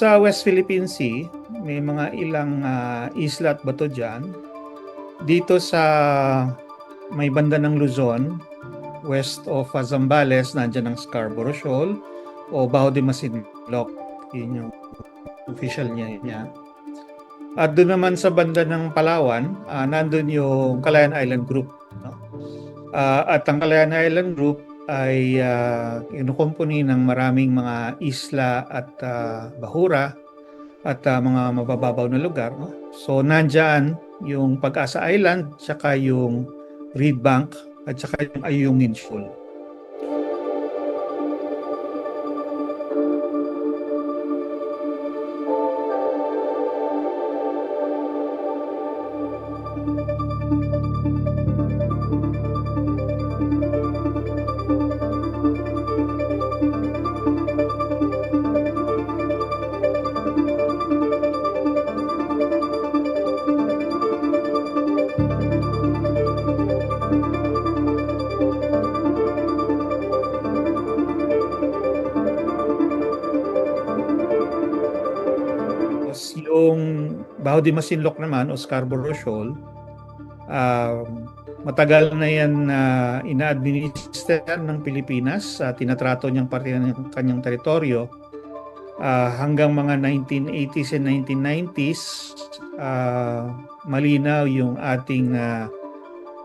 Sa West Philippine Sea, may mga ilang isla at bato dyan. Dito sa may banda ng Luzon, west of Zambales, nandyan ang Scarborough Shoal o Baho de Masinloc. Yun yung official niya. At doon naman sa banda ng Palawan, nandun yung Calayan Island Group. No? At ang Calayan Island Group ay kinukumpuni ng maraming mga isla at bahura at mga mabababaw na lugar. No? So nandyan yung Pag-asa Island, tsaka yung Reed Bank, at tsaka yung Ayungin Shoal. Yung Baho de Masinloc naman o Scarborough Shoal, matagal na yan ina-administer ng Pilipinas. Tinatrato niyang parte ng kanyang teritoryo hanggang mga 1980s and 1990s. Malinaw yung ating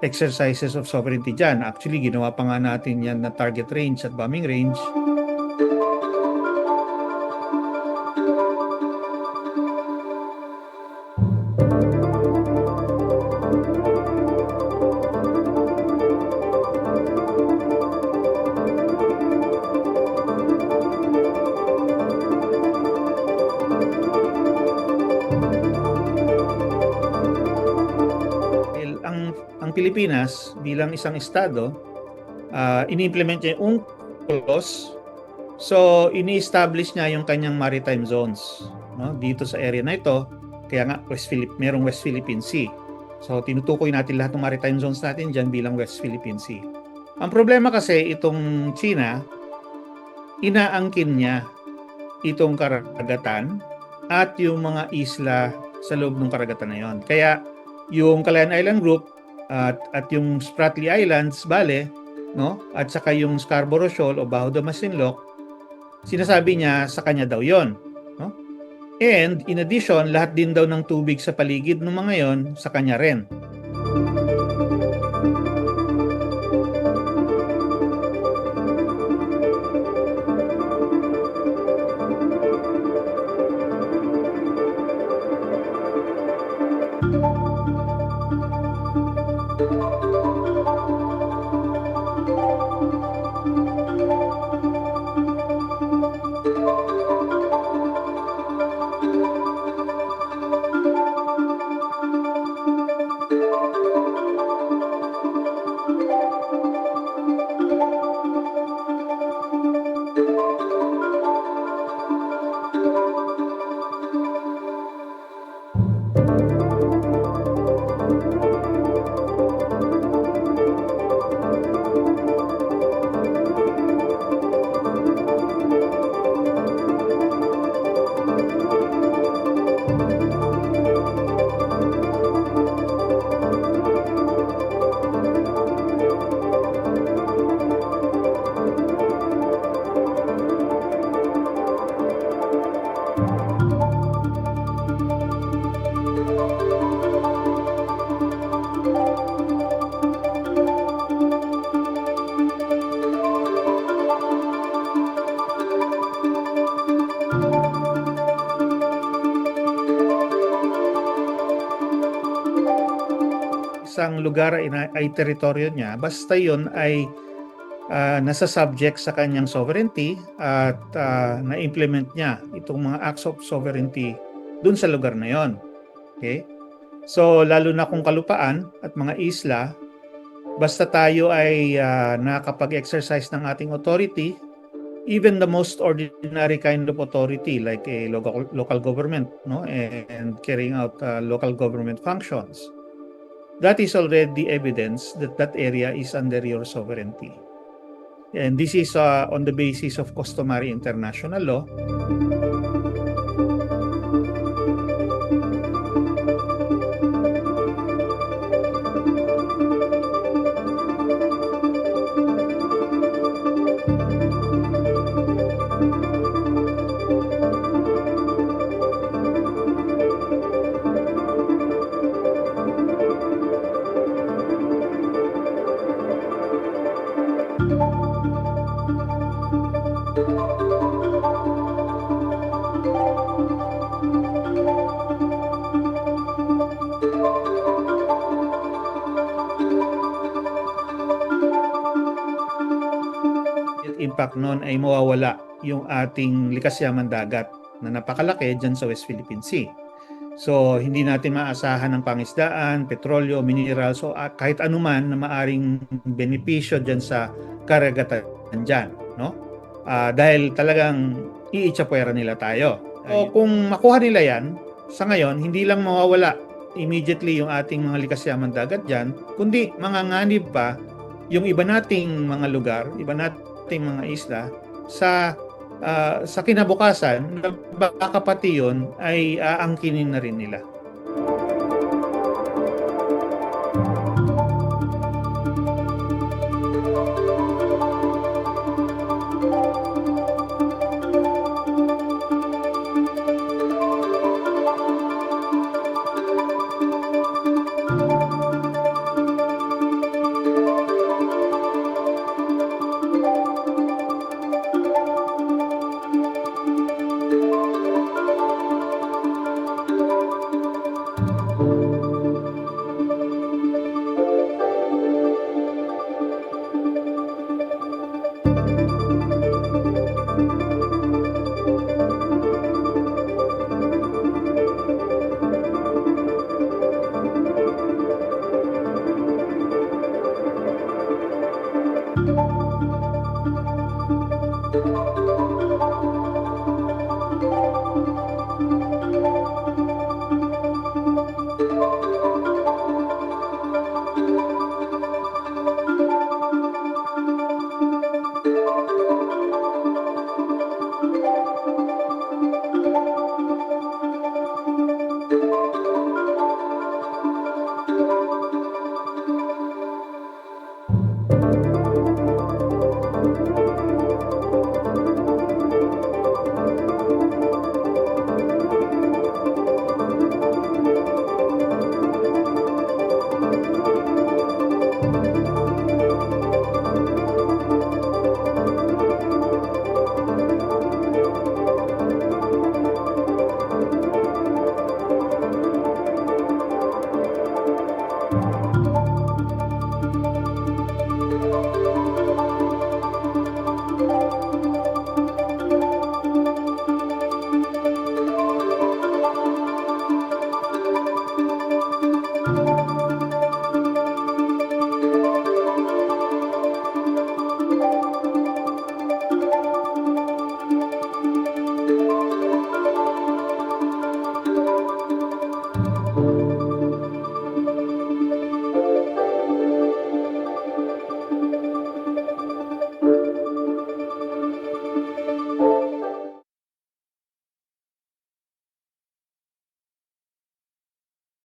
exercises of sovereignty dyan. Actually, ginawa pa nga natin yan na target range at bombing range. Ang Pilipinas bilang isang estado, ini-implement niya yung UNCLOS. So, ini-establish niya yung kanyang maritime zones, no? Dito sa area na ito. Kaya nga merong West Philippine Sea. So, tinutukoy natin lahat ng maritime zones natin dyan bilang West Philippine Sea. Ang problema kasi itong China, inaangkin niya itong karagatan at yung mga isla sa loob ng karagatan na yon. Kaya yung Calayan Island Group at yung Spratly Islands, no? At saka yung Scarborough Shoal o Baho de Masinloc, sinasabi niya sa kanya daw 'yon, no? And in addition, lahat din daw ng tubig sa paligid ng mga 'yon sa kanya rin. Isang lugar ay teritoryo niya, basta yun ay nasa subject sa kanyang sovereignty at na-implement niya itong mga acts of sovereignty dun sa lugar na yon. Okay? So, lalo na kung kalupaan at mga isla, basta tayo ay nakapag-exercise ng ating authority, even the most ordinary kind of authority like a local government, no, and carrying out local government functions, that is already evidence that that area is under your sovereignty. And this is on the basis of customary international law. Impact noon ay mawawala yung ating likas yaman dagat na napakalaki dyan sa West Philippine Sea. So, hindi natin maasahan ng pangisdaan, petrolyo, mineral, so kahit anuman na maaring benepisyo dyan sa karagatan dyan, no? Dahil talagang iitsapwera nila tayo. O kung makuha nila yan, sa ngayon, hindi lang mawawala immediately yung ating mga likas yaman dagat dyan, kundi manganganib pa yung iba nating mga lugar, iba nating mga isla sa kinabukasan na baka pati yun ay aangkinin na rin nila. Thank you.